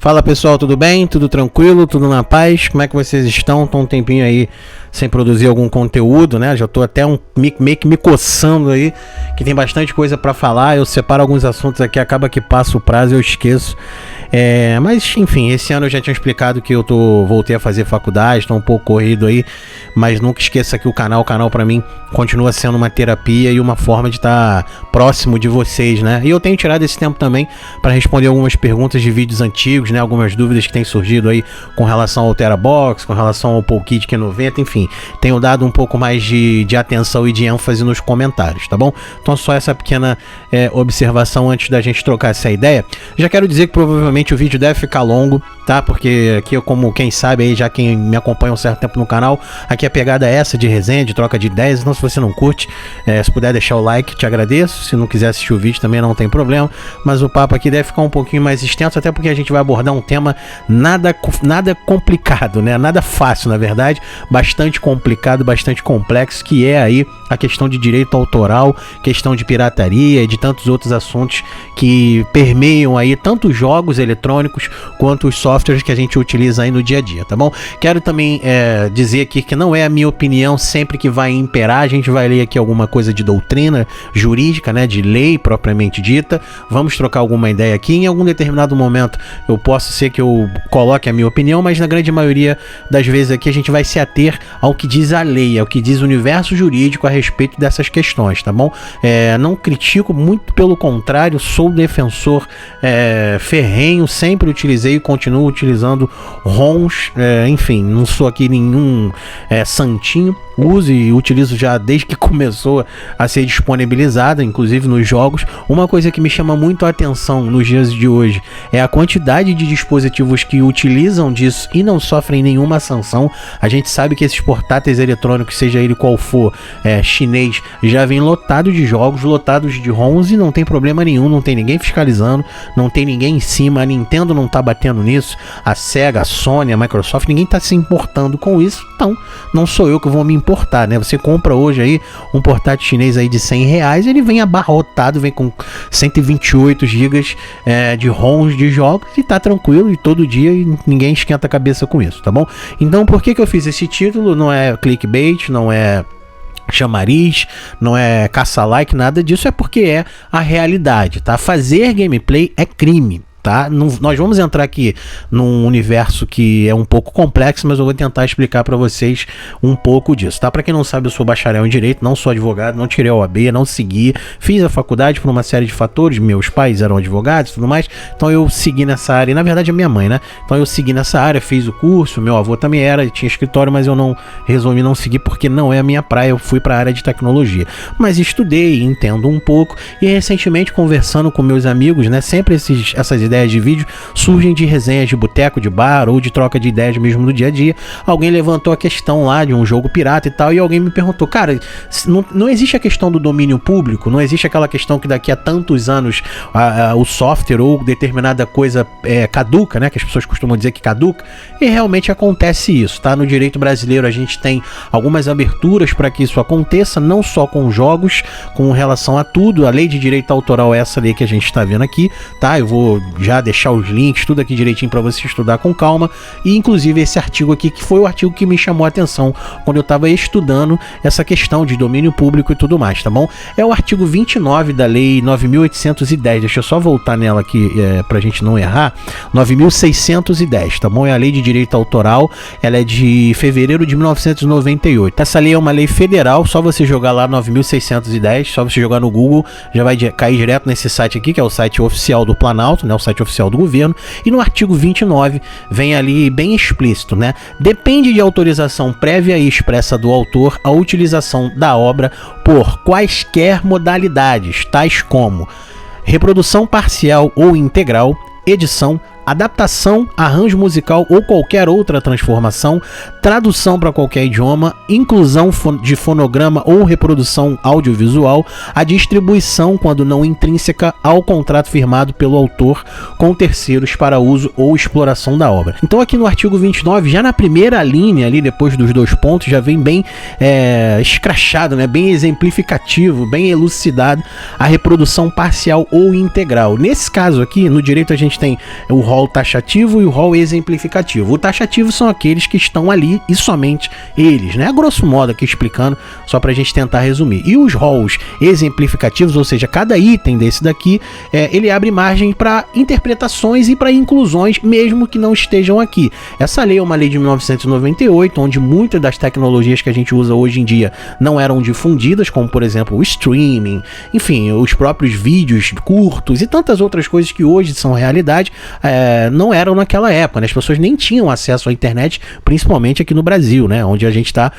Fala pessoal, tudo bem? Tudo tranquilo? Tudo na paz? Como é que vocês estão? Estão um tempinho aí sem produzir algum conteúdo, né? Já tô até meio que me coçando aí, que tem bastante coisa pra falar. Eu separo alguns assuntos aqui, acaba que passa o prazo e eu esqueço. Mas enfim, esse ano eu já tinha explicado que eu voltei a fazer faculdade, tô um pouco corrido aí, mas nunca esqueça que o canal pra mim continua sendo uma terapia e uma forma de estar próximo de vocês, né? E eu tenho tirado esse tempo também para responder algumas perguntas de vídeos antigos, né? Algumas dúvidas que têm surgido aí com relação ao TeraBox, com relação ao PoleKit Q90, enfim, tenho dado um pouco mais de atenção e de ênfase nos comentários, tá bom? Então só essa pequena observação antes da gente trocar essa ideia. Já quero dizer que provavelmente o vídeo deve ficar longo, tá? Porque aqui eu, como quem sabe aí, já quem me acompanha um certo tempo no canal, aqui a pegada é essa de resenha, de troca de ideias. Então se você não curte, se puder deixar o like, te agradeço. Se não quiser assistir o vídeo também não tem problema, mas o papo aqui deve ficar um pouquinho mais extenso, até porque a gente vai abordar um tema nada complicado, né? Nada fácil, na verdade, bastante complicado, bastante complexo, que é aí a questão de direito autoral, questão de pirataria e de tantos outros assuntos que permeiam aí tanto os jogos eletrônicos quanto os softwares que a gente utiliza aí no dia a dia, tá bom? Quero também dizer aqui que não é a minha opinião sempre que vai imperar. A gente vai ler aqui alguma coisa de doutrina jurídica, né, de lei propriamente dita. Vamos trocar alguma ideia aqui. Em algum determinado momento eu posso ser que eu coloque a minha opinião, mas na grande maioria das vezes aqui a gente vai se ater ao que diz a lei, ao que diz o universo jurídico a respeito dessas questões, tá bom? Não critico, muito pelo contrário, sou defensor ferrenho, sempre utilizei e continuo utilizando ROMs, enfim, não sou aqui nenhum santinho, uso e utilizo já desde que começou a ser disponibilizada, inclusive nos jogos. Uma coisa que me chama muito a atenção nos dias de hoje é a quantidade de dispositivos que utilizam disso e não sofrem nenhuma sanção. A gente sabe que esses portáteis eletrônicos, seja ele qual for, chinês, já vem lotado de jogos, lotados de ROMs e não tem problema nenhum, não tem ninguém fiscalizando, não tem ninguém em cima, a Nintendo não tá batendo nisso, a Sega, a Sony, a Microsoft, ninguém tá se importando com isso, então não sou eu que vou me importar, né? Você compra hoje aí um portátil chinês aí de R$100, ele vem abarrotado, vem com 128 GB de ROMs de jogos e tá tranquilo, e todo dia e ninguém esquenta a cabeça com isso, tá bom? Então por que eu fiz esse título? Não é clickbait, não é chamariz, não é caça-like, nada disso, é porque é a realidade, tá? Fazer gameplay é crime, tá? Nós vamos entrar aqui num universo que é um pouco complexo, mas eu vou tentar explicar para vocês um pouco disso, tá? Para quem não sabe, eu sou bacharel em Direito, não sou advogado, não tirei a OAB, não segui, fiz a faculdade por uma série de fatores, meus pais eram advogados e tudo mais, então eu segui nessa área, e na verdade a minha mãe, né? Então eu segui nessa área, fiz o curso, meu avô também tinha escritório, mas eu resolvi não seguir porque não é a minha praia, eu fui para a área de tecnologia, mas estudei, entendo um pouco, e recentemente conversando com meus amigos, né? Sempre essas ideias de vídeo surgem de resenhas de boteco, de bar ou de troca de ideias mesmo no dia a dia. Alguém levantou a questão lá de um jogo pirata e tal, e alguém me perguntou, cara, não existe a questão do domínio público? Não existe aquela questão que daqui a tantos anos o software ou determinada coisa caduca, né? Que as pessoas costumam dizer que caduca, e realmente acontece isso, tá? No direito brasileiro a gente tem algumas aberturas para que isso aconteça, não só com jogos, com relação a tudo. A lei de direito autoral é essa lei que a gente está vendo aqui, tá? Eu vou já deixar os links, tudo aqui direitinho para você estudar com calma, e inclusive esse artigo aqui, que foi o artigo que me chamou a atenção quando eu estava estudando essa questão de domínio público e tudo mais, tá bom? É o artigo 29 da lei 9.810, deixa eu só voltar nela aqui pra gente não errar, 9.610, tá bom? É a lei de direito autoral, ela é de fevereiro de 1998, essa lei é uma lei federal, só você jogar lá 9.610, só você jogar no Google, já vai cair direto nesse site aqui, que é o site oficial do Planalto, né? O site oficial do governo, e no artigo 29 vem ali bem explícito, né? Depende de autorização prévia e expressa do autor a utilização da obra por quaisquer modalidades, tais como reprodução parcial ou integral, edição, adaptação, arranjo musical ou qualquer outra transformação, tradução para qualquer idioma, inclusão de fonograma ou reprodução audiovisual, a distribuição, quando não intrínseca, ao contrato firmado pelo autor com terceiros para uso ou exploração da obra. Então aqui no artigo 29, já na primeira linha ali, depois dos dois pontos, já vem bem escrachado, né? Bem exemplificativo, bem elucidado a reprodução parcial ou integral. Nesse caso aqui, no direito a gente tem o rol taxativo e o rol exemplificativo. O taxativo são aqueles que estão ali e somente eles, né? A grosso modo aqui explicando, só pra gente tentar resumir. E os roles exemplificativos, ou seja, cada item desse daqui, ele abre margem para interpretações e para inclusões, mesmo que não estejam aqui. Essa lei é uma lei de 1998, onde muitas das tecnologias que a gente usa hoje em dia não eram difundidas, como por exemplo o streaming, enfim, os próprios vídeos curtos e tantas outras coisas que hoje são realidade, não eram naquela época, né? As pessoas nem tinham acesso à internet, principalmente aqui no Brasil, né? Onde a gente está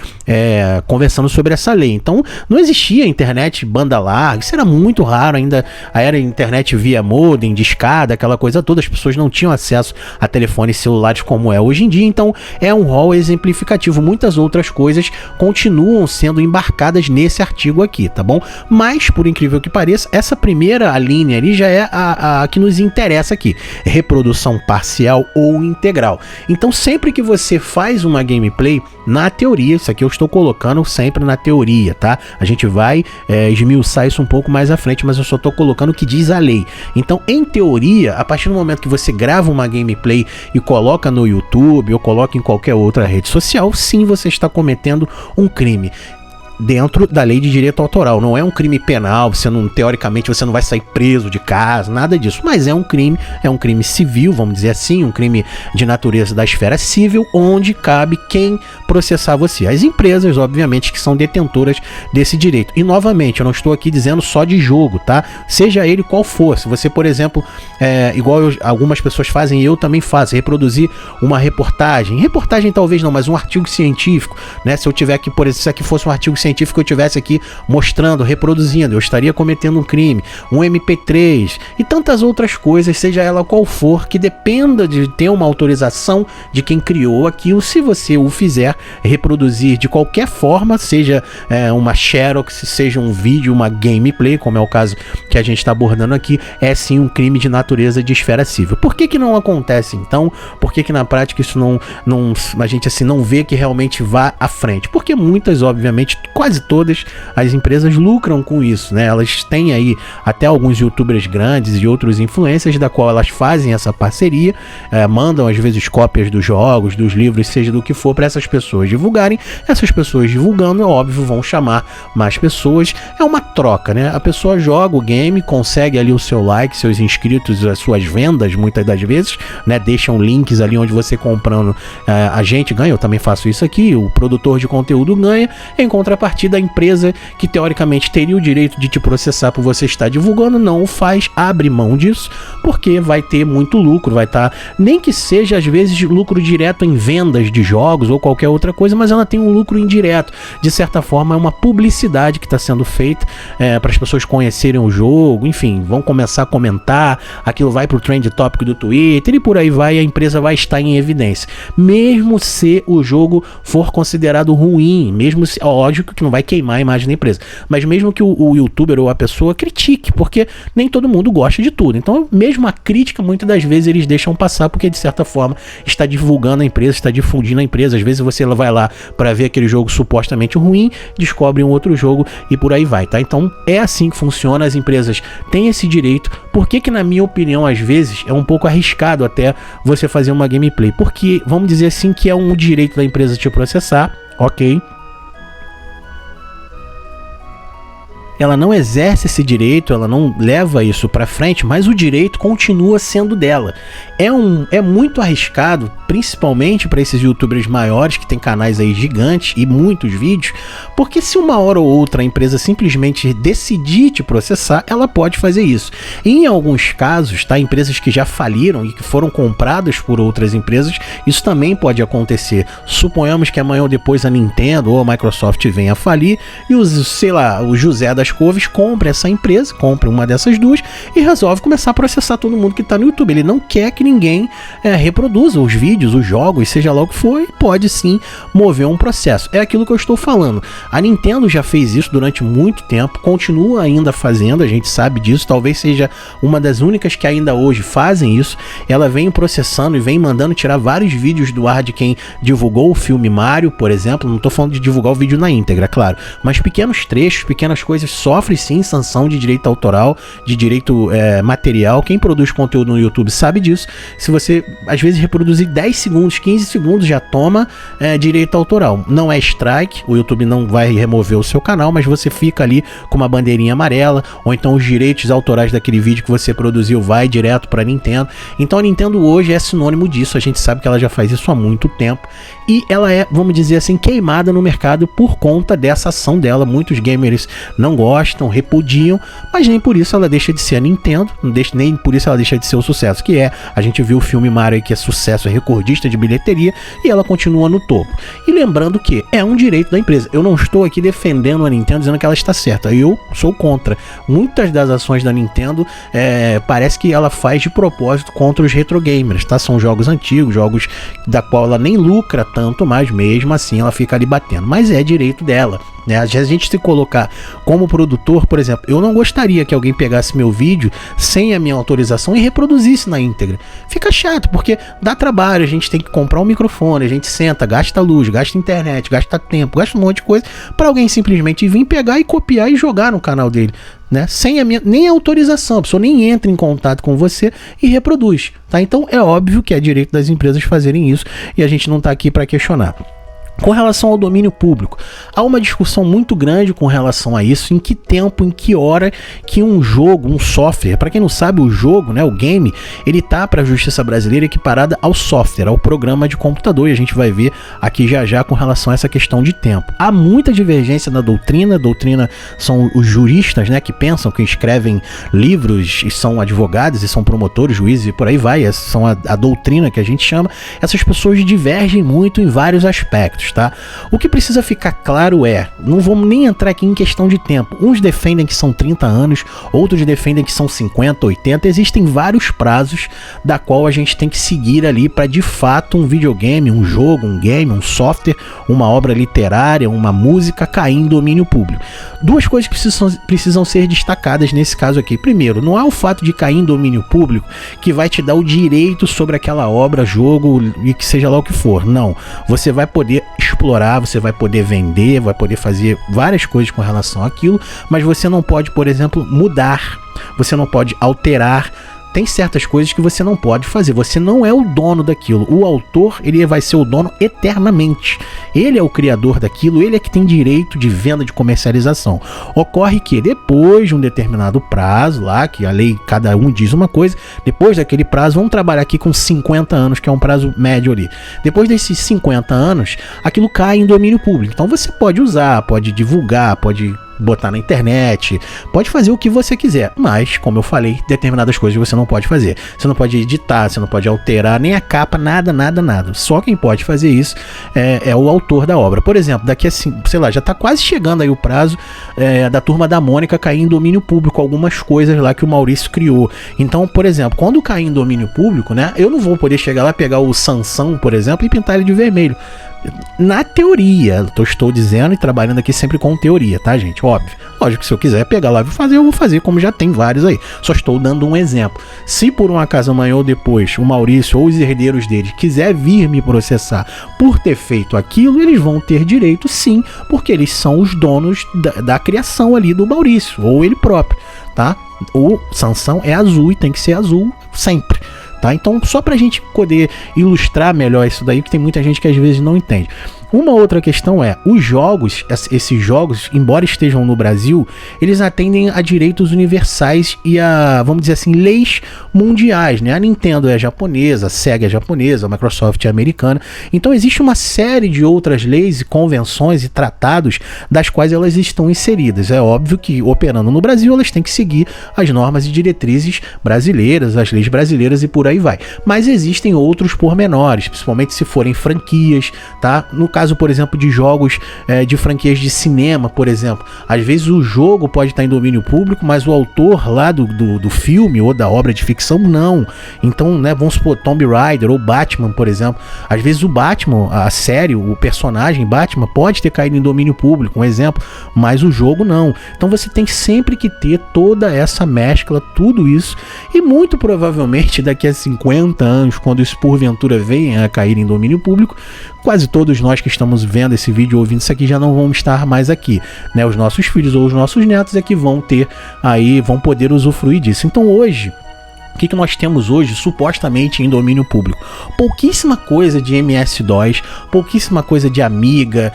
conversando sobre essa lei. Então, não existia internet banda larga, isso era muito raro ainda, era internet via modem, discada, aquela coisa toda, as pessoas não tinham acesso a telefones celulares como é hoje em dia, então é um rol exemplificativo. Muitas outras coisas continuam sendo embarcadas nesse artigo aqui, tá bom? Mas, por incrível que pareça, essa primeira linha ali já é a que nos interessa aqui, reprodução parcial ou integral. Então, sempre que você faz uma gameplay, na teoria, isso aqui eu estou colocando sempre na teoria, tá? A gente vai esmiuçar isso um pouco mais à frente, mas eu só estou colocando o que diz a lei. Então, em teoria, a partir do momento que você grava uma gameplay e coloca no YouTube ou coloca em qualquer outra rede social, sim, você está cometendo um crime dentro da lei de direito autoral. Não é um crime penal, teoricamente você não vai sair preso de casa, nada disso, mas é um crime civil, vamos dizer assim, um crime de natureza da esfera civil, onde cabe quem processar você. As empresas, obviamente, que são detentoras desse direito. E novamente, eu não estou aqui dizendo só de jogo, tá? Seja ele qual for. Se você, por exemplo, igual algumas pessoas fazem e eu também faço, reproduzir uma reportagem talvez não, mas um artigo científico, né? Se eu tiver aqui, por exemplo, se aqui fosse um artigo científico que eu tivesse aqui mostrando, reproduzindo, eu estaria cometendo um crime, um MP3 e tantas outras coisas, seja ela qual for, que dependa de ter uma autorização de quem criou aquilo. Se você o fizer, reproduzir de qualquer forma, seja uma xerox, seja um vídeo, uma gameplay, como é o caso que a gente está abordando aqui, é sim um crime de natureza de esfera civil. Por que não acontece então? Por que na prática isso a gente assim não vê que realmente vá à frente? Porque muitas, obviamente, quase todas as empresas lucram com isso, né? Elas têm aí até alguns youtubers grandes e outros influencers da qual elas fazem essa parceria, mandam às vezes cópias dos jogos, dos livros, seja do que for, para essas pessoas divulgarem. Essas pessoas divulgando, é óbvio, vão chamar mais pessoas. É uma troca, né? A pessoa joga o game, consegue ali o seu like, seus inscritos, as suas vendas, muitas das vezes, né? Deixam links ali onde você comprando, a gente ganha, eu também faço isso aqui, o produtor de conteúdo ganha, em contrapartida da empresa que teoricamente teria o direito de te processar por você estar divulgando, não o faz, abre mão disso, porque vai ter muito lucro, vai estar, nem que seja às vezes lucro direto em vendas de jogos ou qualquer outra coisa, mas ela tem um lucro indireto, de certa forma é uma publicidade que está sendo feita para as pessoas conhecerem o jogo, enfim, vão começar a comentar, aquilo vai para o trend topic do Twitter e por aí vai, a empresa vai estar em evidência, mesmo se o jogo for considerado ruim, mesmo se, lógico que não vai queimar a imagem da empresa, mas mesmo que o youtuber ou a pessoa critique, porque nem todo mundo gosta de tudo, então mesmo a crítica muitas das vezes eles deixam passar, porque de certa forma está divulgando a empresa, está difundindo a empresa. Às vezes você vai lá para ver aquele jogo supostamente ruim, descobre um outro jogo e por aí vai, tá? Então é assim que funciona, as empresas têm esse direito. Por que na minha opinião às vezes é um pouco arriscado até você fazer uma gameplay? Porque vamos dizer assim que é um direito da empresa te processar, ok? Ela não exerce esse direito, ela não leva isso para frente, mas o direito continua sendo dela. É muito arriscado, principalmente para esses youtubers maiores que tem canais aí gigantes e muitos vídeos, porque se uma hora ou outra a empresa simplesmente decidir te processar, ela pode fazer isso. E em alguns casos, tá, empresas que já faliram e que foram compradas por outras empresas, isso também pode acontecer. Suponhamos que amanhã ou depois a Nintendo ou a Microsoft venha a falir e o José das Couves compra essa empresa, compra uma dessas duas e resolve começar a processar todo mundo que está no YouTube. Ele não quer que ninguém reproduza os vídeos, os jogos, seja lá o que for, e pode sim mover um processo. É aquilo que eu estou falando. A Nintendo já fez isso durante muito tempo, continua ainda fazendo, a gente sabe disso, talvez seja uma das únicas que ainda hoje fazem isso. Ela vem processando e vem mandando tirar vários vídeos do ar de quem divulgou o filme Mario, por exemplo. Não tô falando de divulgar o vídeo na íntegra, claro, mas pequenos trechos, pequenas coisas sofrem sim sanção de direito autoral, de direito material. Quem produz conteúdo no YouTube sabe disso. Se você às vezes reproduzir 10 segundos, 15 segundos, já toma direito autoral. Não é strike, o YouTube não vai remover o seu canal, mas você fica ali com uma bandeirinha amarela, ou então os direitos autorais daquele vídeo que você produziu vai direto para a Nintendo. Então a Nintendo hoje é sinônimo disso, a gente sabe que ela já faz isso há muito tempo, e ela é, vamos dizer assim, queimada no mercado por conta dessa ação dela. Muitos gamers não gostam, repudiam, mas nem por isso ela deixa de ser a Nintendo, nem por isso ela deixa de ser o sucesso que é. A gente viu o filme Mario aí, que é sucesso, é recordista de bilheteria, e ela continua no topo. E lembrando que é um direito da empresa. Eu não estou aqui defendendo a Nintendo, dizendo que ela está certa. Eu sou contra. Muitas das ações da Nintendo parece que ela faz de propósito contra os retro gamers, tá? São jogos antigos, jogos da qual ela nem lucra tanto, mas mesmo assim ela fica ali batendo. Mas é direito dela, né? Às vezes a gente se colocar como produtor, por exemplo, eu não gostaria que alguém pegasse meu vídeo sem a minha autorização e reproduzisse na íntegra. Fica chato, porque dá trabalho, a gente tem que comprar um microfone, a gente senta, gasta luz, gasta internet, gasta tempo, gasta um monte de coisa para alguém simplesmente vir pegar e copiar e jogar no canal dele, né? Sem a minha nem autorização, a pessoa nem entra em contato com você e reproduz, tá? Então é óbvio que é direito das empresas fazerem isso e a gente não tá aqui para questionar. Com relação ao domínio público, há uma discussão muito grande com relação a isso, em que tempo, em que hora que um jogo, um software, para quem não sabe, o jogo, né, o game, ele tá para a justiça brasileira equiparada ao software, ao programa de computador, e a gente vai ver aqui já já com relação a essa questão de tempo. Há muita divergência na doutrina. Doutrina são os juristas, né, que pensam, que escrevem livros e são advogados e são promotores, juízes e por aí vai, são a doutrina que a gente chama. Essas pessoas divergem muito em vários aspectos, tá? O que precisa ficar claro não vamos nem entrar aqui em questão de tempo. Uns defendem que são 30 anos, outros defendem que são 50, 80. Existem vários prazos da qual a gente tem que seguir ali para de fato um videogame, um jogo, um game, um software, uma obra literária, uma música cair em domínio público. Duas coisas que precisam ser destacadas nesse caso aqui. Primeiro, não é o fato de cair em domínio público que vai te dar o direito sobre aquela obra, jogo e que seja lá o que for. Não. Você vai poder explorar, você vai poder vender, vai poder fazer várias coisas com relação àquilo, mas você não pode, por exemplo, mudar, você não pode alterar. Tem certas coisas que você não pode fazer, você não é o dono daquilo. O autor, ele vai ser o dono eternamente. Ele é o criador daquilo, ele é que tem direito de venda, de comercialização. Ocorre que depois de um determinado prazo lá, que a lei, cada um diz uma coisa, depois daquele prazo, vamos trabalhar aqui com 50 anos, que é um prazo médio ali. Depois desses 50 anos, aquilo cai em domínio público. Então você pode usar, pode divulgar, pode botar na internet, pode fazer o que você quiser, mas, como eu falei, determinadas coisas você não pode fazer. Você não pode editar, você não pode alterar nem a capa, nada. Só quem pode fazer isso é o autor da obra. Por exemplo, daqui a, sei lá, já tá quase chegando aí o prazo da Turma da Mônica cair em domínio público, algumas coisas lá que o Maurício criou. Então, por exemplo, quando cair em domínio público, né, eu não vou poder chegar lá, pegar o Sansão, por exemplo, e pintar ele de vermelho. Na teoria, estou dizendo e trabalhando aqui sempre com teoria, tá, gente? Óbvio. Lógico que se eu quiser pegar lá e fazer, eu vou fazer, como já tem vários aí. Só estou dando um exemplo. Se por um acaso amanhã ou depois o Maurício ou os herdeiros dele quiser vir me processar por ter feito aquilo, eles vão ter direito sim, porque eles são os donos da criação ali do Maurício, ou ele próprio, tá? O Sansão é azul e tem que ser azul sempre. Tá? Então, só pra gente poder ilustrar melhor isso daí, que tem muita gente que às vezes não entende. Uma outra questão os jogos, esses jogos, embora estejam no Brasil, eles atendem a direitos universais e a, vamos dizer assim, leis mundiais, né? A Nintendo é japonesa, a Sega é japonesa, a Microsoft é americana. Então existe uma série de outras leis e convenções e tratados das quais elas estão inseridas. É óbvio que, operando no Brasil, elas têm que seguir as normas e diretrizes brasileiras, as leis brasileiras e por aí vai. Mas existem outros pormenores, principalmente se forem franquias, tá? No caso, por exemplo, de jogos de franquias de cinema, por exemplo. Às vezes o jogo pode estar em domínio público, mas o autor lá do filme ou da obra de ficção, não. Então, né, vamos supor, Tomb Raider ou Batman, por exemplo. Às vezes o Batman, a série, o personagem Batman pode ter caído em domínio público, um exemplo, mas o jogo não. Então você tem sempre que ter toda essa mescla, tudo isso, e muito provavelmente daqui a 50 anos, quando isso porventura venha a cair em domínio público, quase todos nós que estamos vendo esse vídeo, ouvindo isso aqui, já não vão estar mais aqui, né? Os nossos filhos ou os nossos netos é que vão ter aí, vão poder usufruir disso. Então hoje, o que nós temos hoje supostamente em domínio público? Pouquíssima coisa de MS-DOS, pouquíssima coisa de Amiga,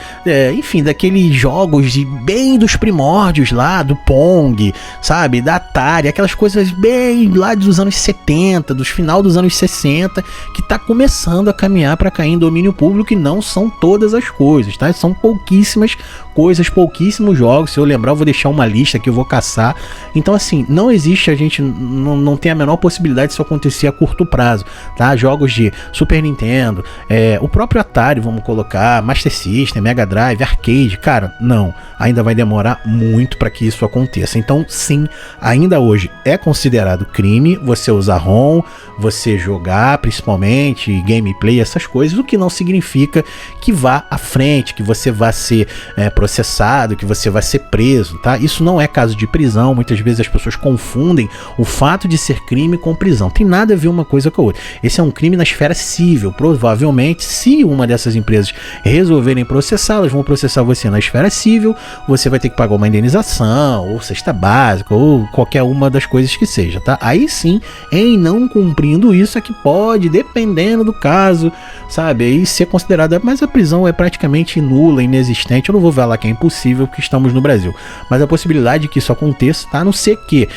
enfim, daqueles jogos bem dos primórdios lá, do Pong, sabe, da Atari, aquelas coisas bem lá dos anos 70, dos final dos anos 60, que tá começando a caminhar para cair em domínio público, e não são todas as coisas, tá? São pouquíssimas coisas, pouquíssimos jogos. Se eu lembrar, eu vou deixar uma lista que eu vou caçar. Então, assim, não existe, a gente não tem a menor possibilidade disso acontecer a curto prazo, tá? Jogos de Super Nintendo, o próprio Atari, vamos colocar, Master System, Mega Drive, Arcade, cara, não, ainda vai demorar muito para que isso aconteça. Então, sim, ainda hoje é considerado crime você usar ROM, você jogar, principalmente gameplay, essas coisas, o que não significa que vá à frente, que você vá ser processado, que você vai ser preso, tá? Isso não é caso de prisão. Muitas vezes as pessoas confundem o fato de ser crime com prisão. Tem nada a ver uma coisa com a outra. Esse é um crime na esfera civil. Provavelmente, se uma dessas empresas resolverem processar, elas vão processar você na esfera civil, você vai ter que pagar uma indenização, ou cesta básica, ou qualquer uma das coisas que seja, tá? Aí sim, em não cumprindo isso, é que pode, dependendo do caso, sabe, aí ser considerada, mas a prisão é praticamente nula, inexistente. Eu não vou falar que é impossível, porque estamos no Brasil, mas a possibilidade de que isso aconteça, tá? A não ser que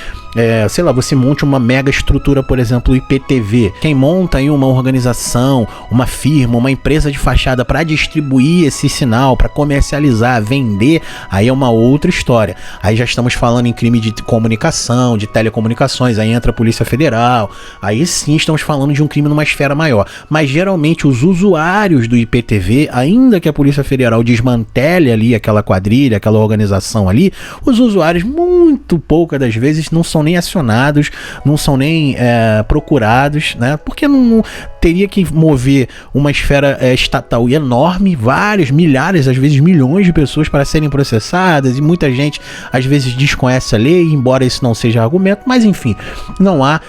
sei lá, você monte uma mega estrutura, por exemplo, o IPTV. Quem monta aí uma organização, uma firma, uma empresa de fachada para distribuir esse sinal, para comercializar, vender, aí é uma outra história. Aí já estamos falando em crime de comunicação, de telecomunicações, aí entra a Polícia Federal, aí sim estamos falando de um crime numa esfera maior. Mas geralmente os usuários do IPTV, ainda que a Polícia Federal desmantele ali aquela quadrilha, aquela organização ali, os usuários, muito poucas das vezes, não são nem acionados, não são nem procurados, né? Porque não teria que mover uma esfera estatal enorme, vários, milhares, às vezes milhões de pessoas para serem processadas, e muita gente às vezes desconhece a lei, embora isso não seja argumento, mas enfim, não há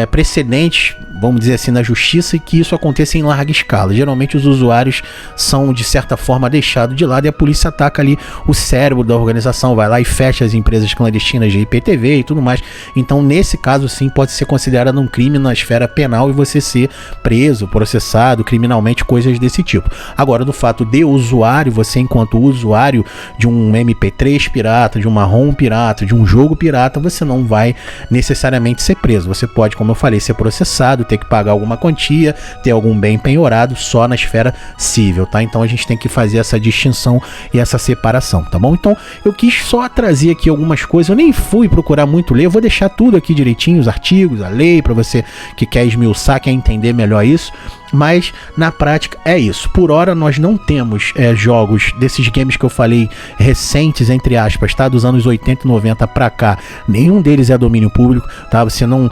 precedentes, vamos dizer assim, na justiça, e que isso aconteça em larga escala. Geralmente os usuários são de certa forma deixados de lado, e a polícia ataca ali o cérebro da organização, vai lá e fecha as empresas clandestinas de IPTV e tudo mais. Então nesse caso sim pode ser considerado um crime na esfera penal e você ser preso, processado criminalmente, coisas desse tipo. Agora, no fato de usuário, você enquanto usuário de um MP3 pirata, de uma ROM pirata, de um jogo pirata, você não vai necessariamente ser preso. Você pode, como eu falei, ser processado, ter que pagar alguma quantia, ter algum bem penhorado, só na esfera civil, tá? Então a gente tem que fazer essa distinção e essa separação, tá bom? Então eu quis só trazer aqui algumas coisas, eu nem fui procurar muito ler, eu vou deixar tudo aqui direitinho, os artigos, a lei, para você que quer esmiuçar, quer entender melhor isso. Mas na prática é isso. Por hora nós não temos jogos desses games que eu falei recentes, entre aspas, tá? Dos anos 80 e 90 pra cá. Nenhum deles é domínio público, tá? Você não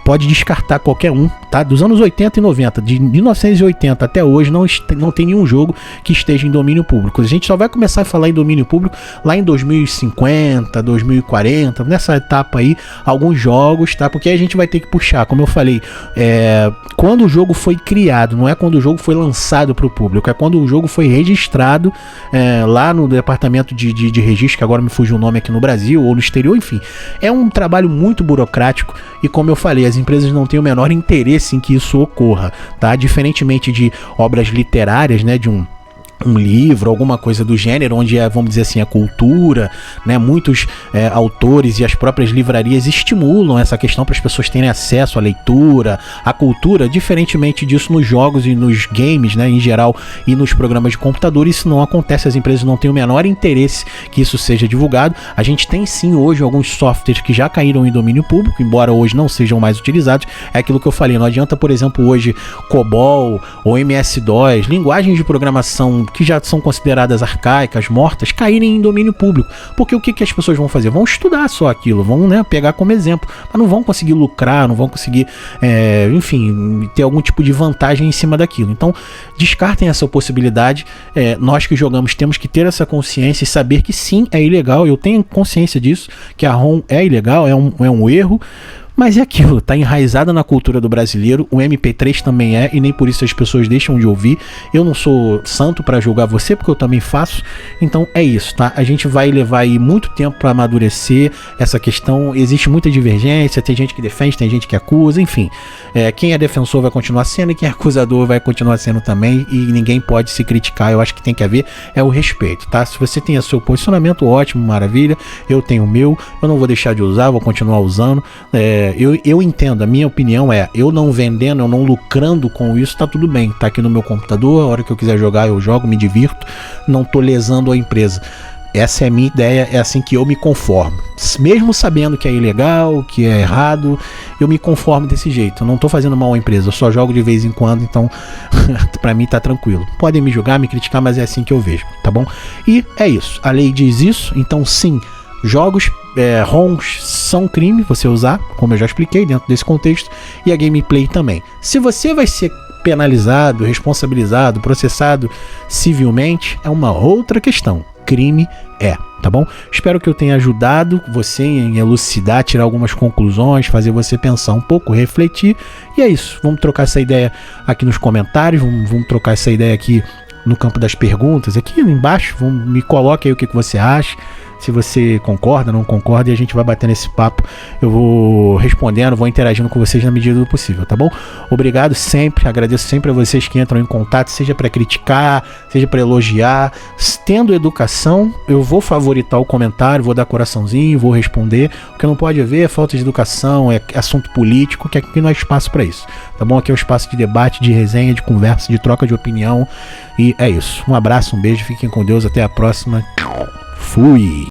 pode descartar qualquer um, tá? Dos anos 80 e 90, de 1980 até hoje, não tem nenhum jogo que esteja em domínio público. A gente só vai começar a falar em domínio público lá em 2050, 2040, nessa etapa aí, alguns jogos, tá? Porque a gente vai ter que puxar, como eu falei, quando o jogo foi criado, não é quando o jogo foi lançado para o público, é quando o jogo foi registrado lá no departamento de registro, que agora me fugiu o nome aqui no Brasil ou no exterior, enfim. É um trabalho muito burocrático e, como eu falei, as empresas não têm o menor interesse em que isso ocorra, tá? Diferentemente de obras literárias, né, de um um livro, alguma coisa do gênero, onde vamos dizer assim, a cultura, né, muitos autores e as próprias livrarias estimulam essa questão para as pessoas terem acesso à leitura, à cultura, diferentemente disso nos jogos e nos games, né, em geral, e nos programas de computador, isso não acontece, as empresas não têm o menor interesse que isso seja divulgado. A gente tem sim hoje alguns softwares que já caíram em domínio público, embora hoje não sejam mais utilizados, é aquilo que eu falei, não adianta, por exemplo, hoje COBOL ou MS-DOS, linguagens de programação que já são consideradas arcaicas, mortas, caírem em domínio público. Porque o que as pessoas vão fazer? Vão estudar só aquilo, vão, né, pegar como exemplo, mas não vão conseguir lucrar, não vão conseguir, enfim, ter algum tipo de vantagem em cima daquilo. Então, descartem essa possibilidade. Nós que jogamos temos que ter essa consciência e saber que sim, é ilegal. Eu tenho consciência disso, que a ROM é ilegal, é um erro. Mas é aquilo, tá enraizada na cultura do brasileiro, o MP3 também é, e nem por isso as pessoas deixam de ouvir. Eu não sou santo para julgar você, porque eu também faço, então é isso, tá? A gente vai levar aí muito tempo para amadurecer essa questão, existe muita divergência, tem gente que defende, tem gente que acusa, enfim. Quem é defensor vai continuar sendo e quem é acusador vai continuar sendo também, e ninguém pode se criticar. Eu acho que tem que haver o respeito, tá? Se você tem o seu posicionamento, ótimo, maravilha, eu tenho o meu, eu não vou deixar de usar, vou continuar usando. Eu entendo, a minha opinião eu não vendendo, eu não lucrando com isso, tá tudo bem, tá aqui no meu computador, a hora que eu quiser jogar eu jogo, me divirto, não tô lesando a empresa. Essa é a minha ideia, é assim que eu me conformo. Mesmo sabendo que é ilegal, que é errado, eu me conformo desse jeito. Eu não tô fazendo mal à empresa, eu só jogo de vez em quando, então pra mim tá tranquilo. Podem me julgar, me criticar, mas é assim que eu vejo, tá bom? E é isso, a lei diz isso, então sim, jogos ROMs são crime você usar, como eu já expliquei dentro desse contexto, e a gameplay também. Se você vai ser penalizado, responsabilizado, processado civilmente, é uma outra questão. Crime tá bom? Espero que eu tenha ajudado você em elucidar, tirar algumas conclusões, fazer você pensar um pouco, refletir, e é isso. Vamos trocar essa ideia aqui nos comentários, vamos trocar essa ideia aqui no campo das perguntas, aqui embaixo, me coloque aí o que você acha, se você concorda, não concorda, e a gente vai bater nesse papo. Eu vou respondendo, vou interagindo com vocês na medida do possível, tá bom? Obrigado sempre, agradeço sempre a vocês que entram em contato, seja para criticar, seja para elogiar. Tendo educação, eu vou favoritar o comentário, vou dar coraçãozinho, vou responder. O que não pode haver é falta de educação, é assunto político, que aqui não há espaço para isso, tá bom? Aqui é um espaço de debate, de resenha, de conversa, de troca de opinião, e é isso. Um abraço, um beijo, fiquem com Deus, até a próxima. Fui!